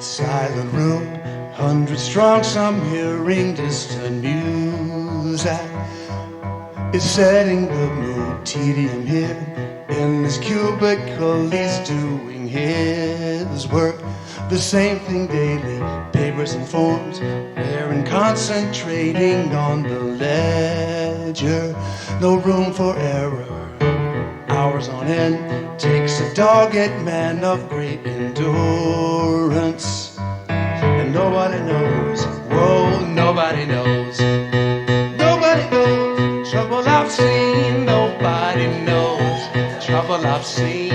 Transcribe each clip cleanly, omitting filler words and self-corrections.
Silent room, 100 strong, some hearing distant music. It's setting the mood, tedium here. In this cubicle, he's doing his work. The same thing daily, papers and forms. They're concentrating on the ledger. No room for error. Hours on end takes a dogged man of great endurance. And nobody knows, whoa, nobody knows. Nobody knows the trouble I've seen. Nobody knows the trouble I've seen.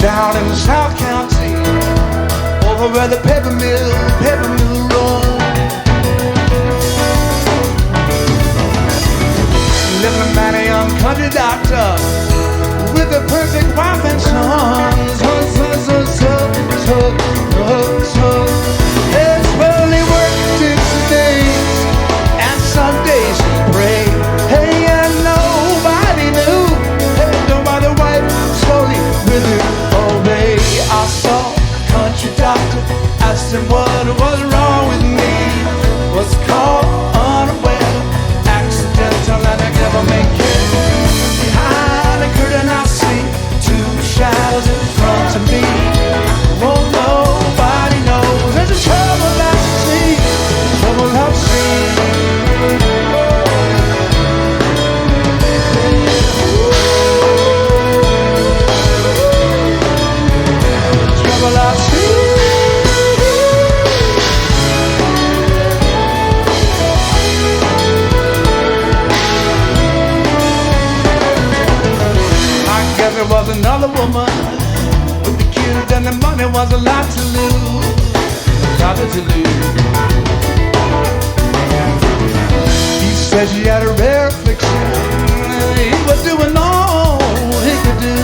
Down in the South County, over where the paper mill rolls. Living a man, a young country doctor, with a perfect wife and sons. His early work Tuesdays and Sundays he prayed. Hey, and nobody knew. Hey, nobody wife slowly withered. I saw a country doctor, asked him what was wrong with me. Was caught unaware, accidental, and I never make it. Behind the curtain I see two shadows in front of me. Oh, nobody knows. There's a trouble I see, trouble I've seen. There was another woman with the kids and the money was a lot to lose, a lot to lose. He said she had a rare affliction. He was doing all he could do,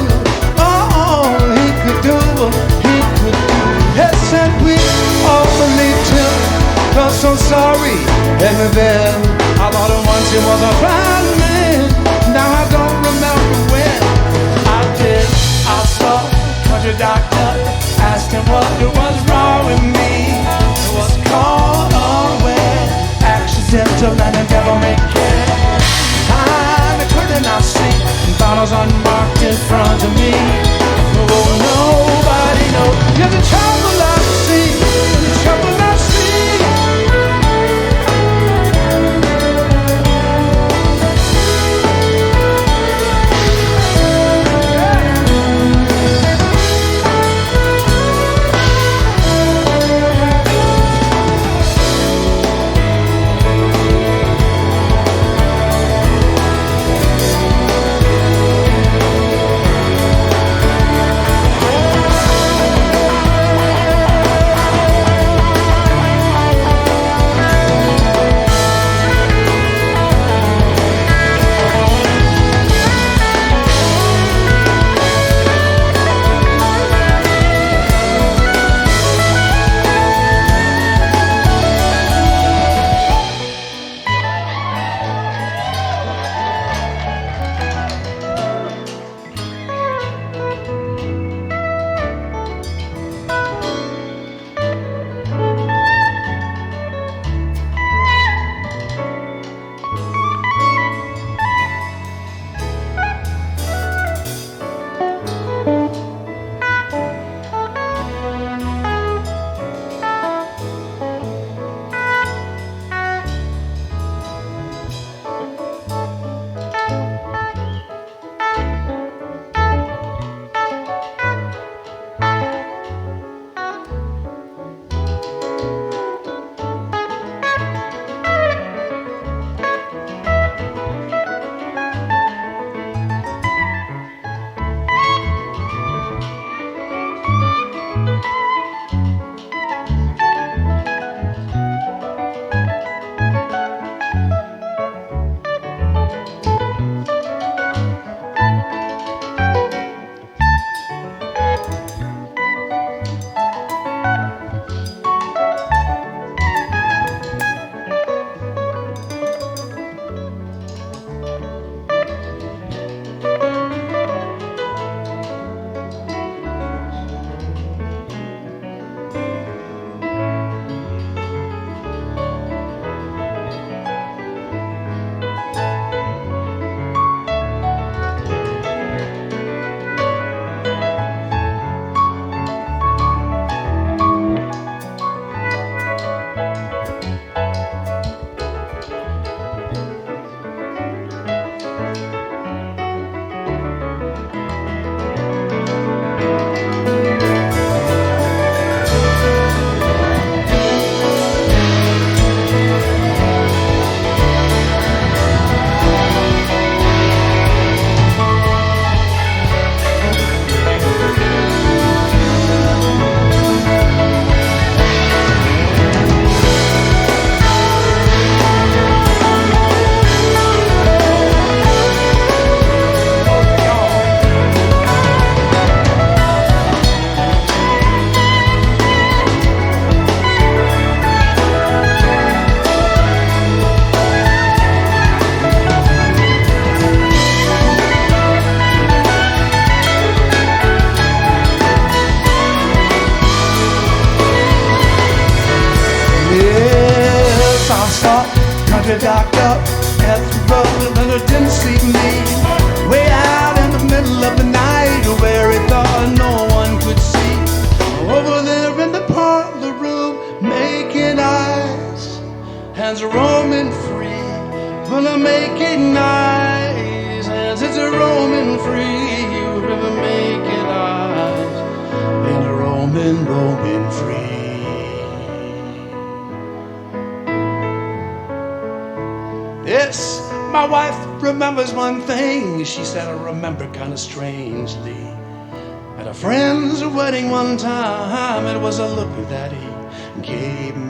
all he could do, he could do. Yes, and we all believed him. Felt so sorry, and then I thought at once he was a fine man. Now I don't remember when. I saw a country doctor, asked him what was wrong with me. It was caught unaware, accidental, and I never make it. Behind the curtain I see bottles unmarked in front of me. Oh, nobody knows. You're the trouble I see, the trouble I see. she docked up at the road, but it didn't see me. Way out in the middle of the night, where he thought no one could see. Over there in the parlor room, making eyes, hands are roaming free. Well, I'm making eyes, hands it's a roaming free. River making eyes, and a roaming free. Yes, my wife remembers one thing. She said I remember kind of strangely. At a friend's wedding one time, it was a look that he gave me.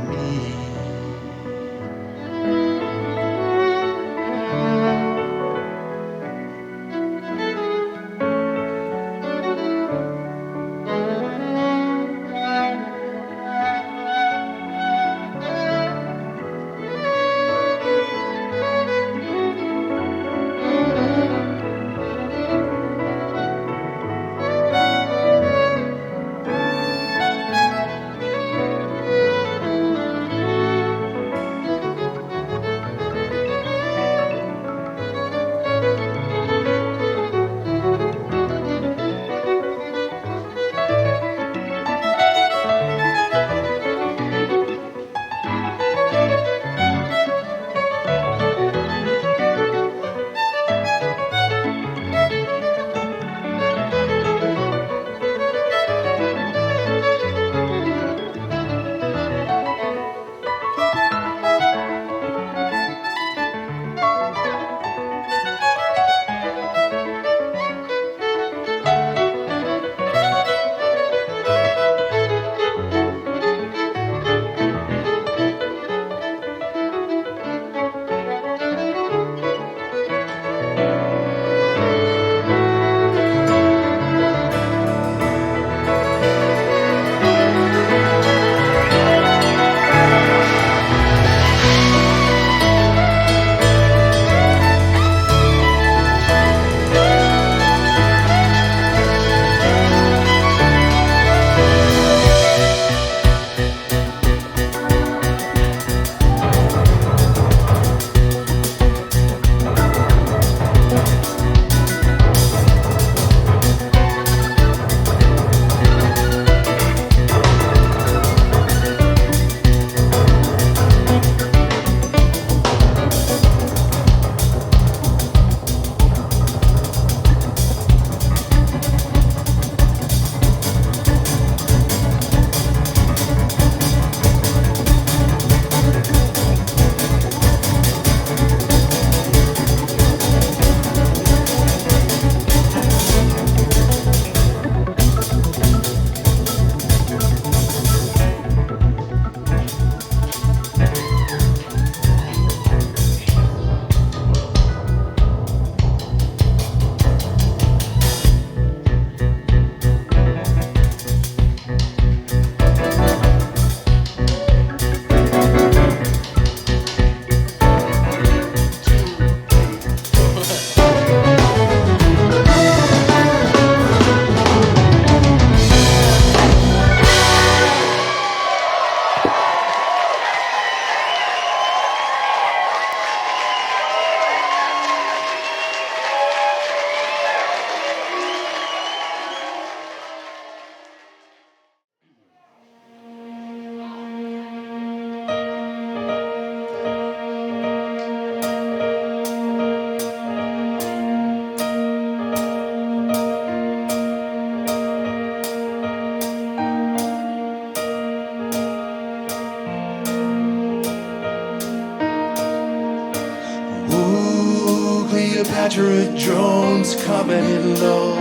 Cleopatra drones coming in low.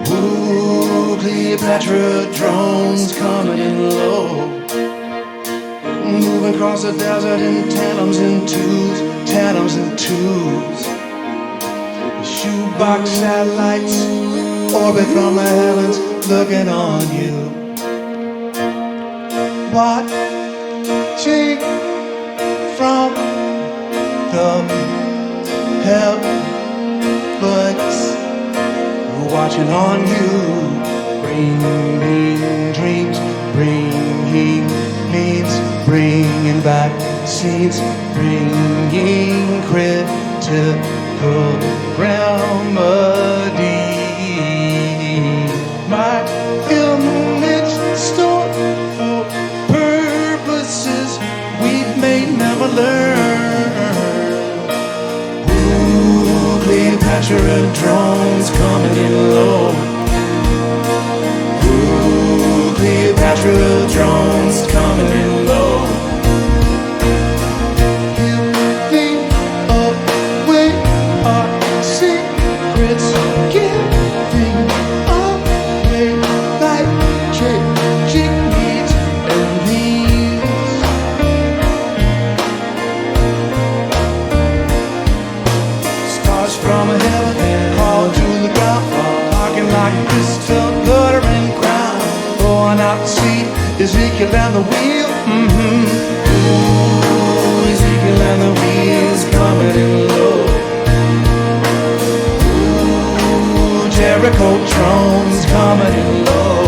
Ooh, Cleopatra drones coming in low. Moving across the desert in tandems and twos, tandems and twos. Shoebox satellites orbit from the heavens looking on you. Watching from the heavens, watching on you, bringing dreams, bringing means bringing back scenes, bringing critical remedy. My image stored for purposes we may never learn. Ooh, Cleopatra drones coming in low. Ooh, Cleopatra drones coming in low. Giving away our secrets, giving away like changing needs and needs. Stars from heaven fall to the ground, talking like crystal glittering crown. Going out to see Ezekiel and the wheel. Ooh, Ezekiel and the wheels coming in low. Ooh, Jericho drones coming in low.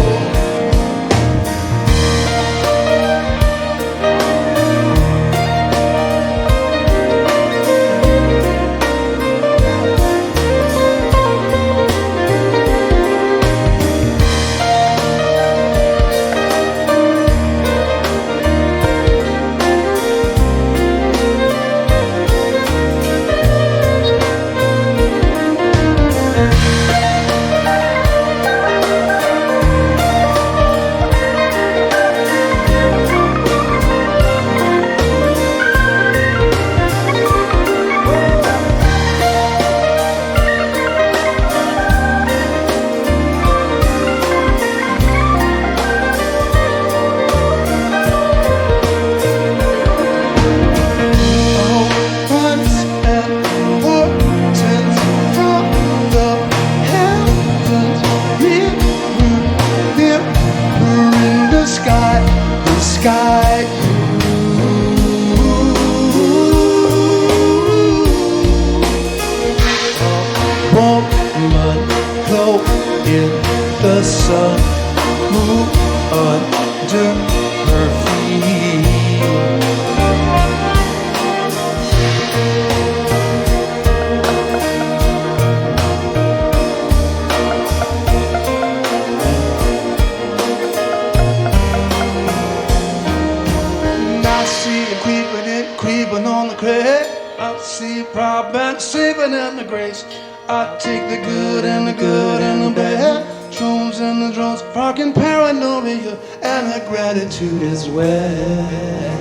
I take the good and the good and the bad, drones and the drones, parking paranoia, and the gratitude as well.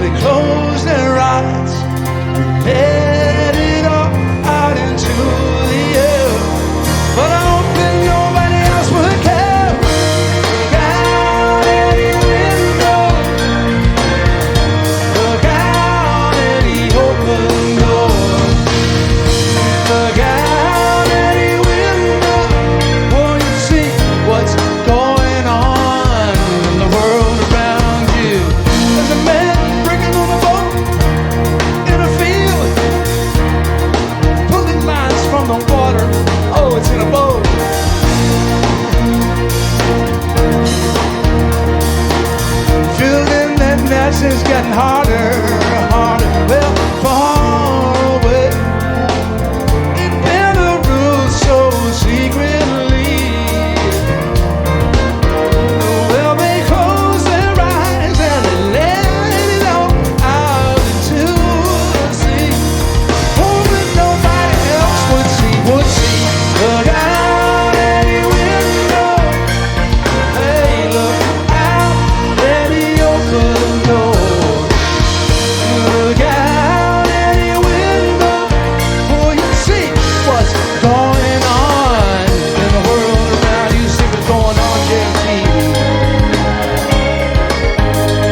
they close their eyes and let it all out into the air. But I don't think nobody else would care. Look out any window, look out any open door, look out any window, won't you see what's going on in the world around you? There's a man bringing on a boat in a field, pulling lines from the water. Oh, it's in a boat. Filling that nets is getting harder, harder. Well, far away in Belarus, so secretly. Well, they close their eyes and they let it all out into the sea. Hoping nobody else would see, would see. Look out any window, hey, look out any open door. Look out any window, for you see what's going on in the world around you. See what's going on, JT.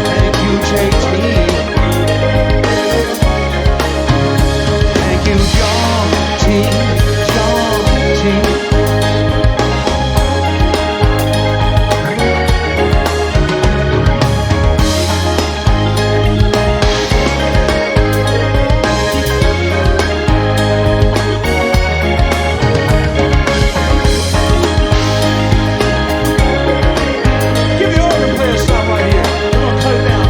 Thank you, JT. Thank you, John T. John T. Give me order to play a song right here. I'm gonna cut it down.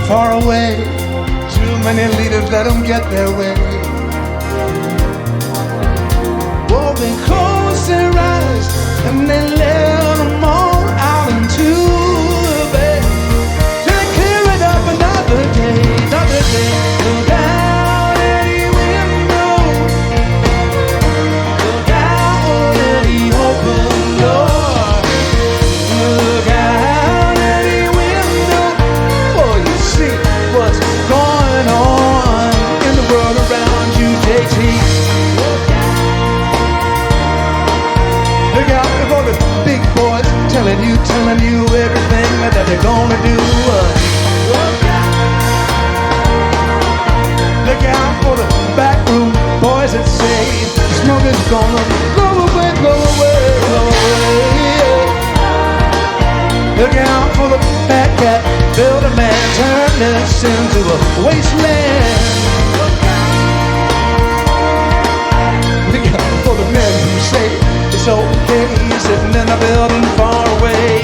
Far away, too many leaders let them get their way. Oh, they close their eyes and they let them all out into the bay. They clear it up another day, another day. Look out any window, look out any open door, look out any window, oh, you see what's going on in the world around you, JT. Look out for the big boys telling you everything that they're gonna do. Look out for the backroom boys that say the smoke is gonna go away, go away, go away. Look out for the fat cat, build a man, turn this into a wasteland. Look out for the men who say it's okay sitting in a building far away.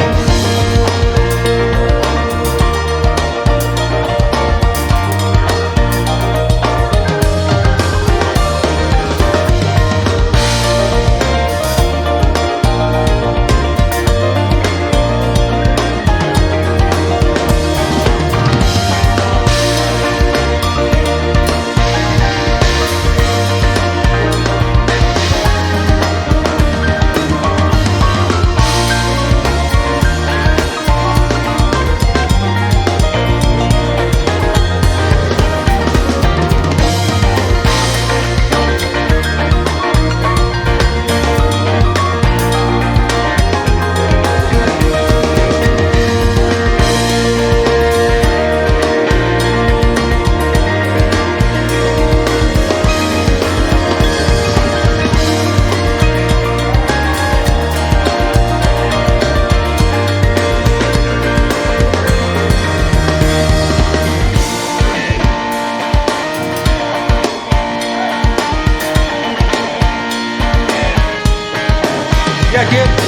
Check it.